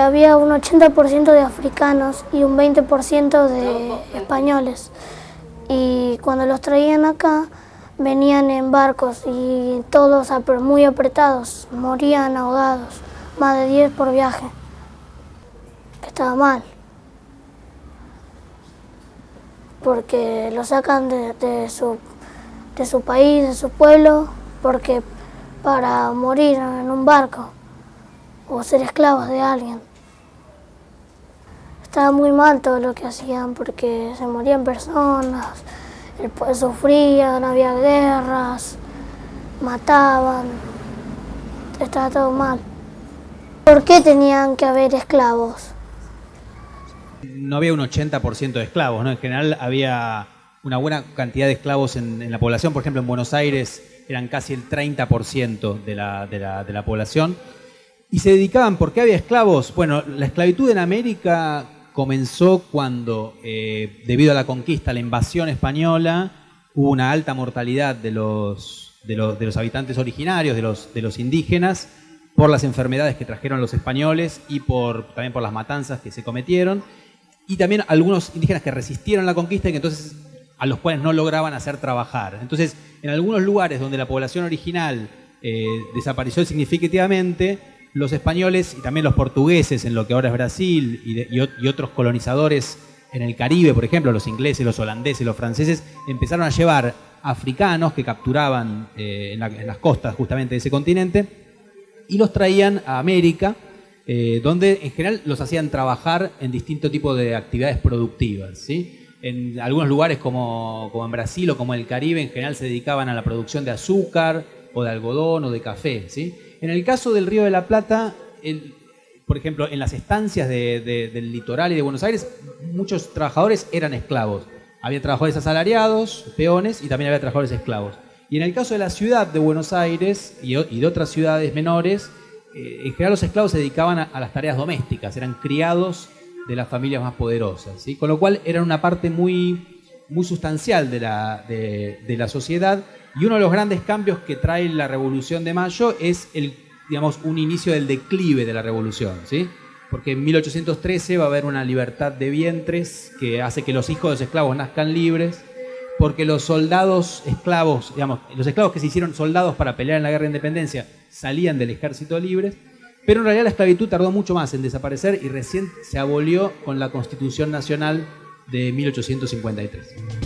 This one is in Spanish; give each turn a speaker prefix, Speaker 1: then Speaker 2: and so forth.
Speaker 1: Había un 80% de africanos y un 20% de españoles. Y cuando los traían acá, venían en barcos y todos muy apretados, morían ahogados, más de 10 por viaje, que estaba mal. Porque lo sacan de su país, de su pueblo, porque para morir en un barco o ser esclavos de alguien. Estaba muy mal todo lo que hacían porque se morían personas, el pueblo sufría, no había guerras, mataban, estaba todo mal. ¿Por qué tenían que haber esclavos?
Speaker 2: No había un 80% de esclavos, ¿no? En general había una buena cantidad de esclavos en la población. Por ejemplo, en Buenos Aires eran casi el 30% de la población. Y se dedicaban, ¿por qué había esclavos? Bueno, la esclavitud en América comenzó cuando, debido a la conquista, la invasión española, hubo una alta mortalidad de los habitantes originarios, de los indígenas, por las enfermedades que trajeron los españoles y también por las matanzas que se cometieron. Y también algunos indígenas que resistieron la conquista y que entonces a los cuales no lograban hacer trabajar. Entonces, en algunos lugares donde la población original desapareció significativamente, los españoles y también los portugueses en lo que ahora es Brasil y otros colonizadores en el Caribe, por ejemplo, los ingleses, los holandeses, los franceses, empezaron a llevar africanos que capturaban en las costas justamente de ese continente y los traían a América, donde en general los hacían trabajar en distintos tipos de actividades productivas, ¿sí? En algunos lugares como en Brasil o como en el Caribe, en general se dedicaban a la producción de azúcar o de algodón o de café, ¿sí? En el caso del Río de la Plata, por ejemplo, en las estancias del litoral y de Buenos Aires, muchos trabajadores eran esclavos. Había trabajadores asalariados, peones, y también había trabajadores esclavos. Y en el caso de la ciudad de Buenos Aires y de otras ciudades menores, en general los esclavos se dedicaban a las tareas domésticas, eran criados de las familias más poderosas, ¿sí? Con lo cual eran una parte muy sustancial de la sociedad. Y uno de los grandes cambios que trae la Revolución de Mayo es un inicio del declive de la Revolución, ¿sí? Porque en 1813 va a haber una libertad de vientres que hace que los hijos de los esclavos nazcan libres, porque los soldados esclavos, los esclavos que se hicieron soldados para pelear en la Guerra de Independencia salían del ejército libres, pero en realidad la esclavitud tardó mucho más en desaparecer y recién se abolió con la Constitución Nacional de 1853.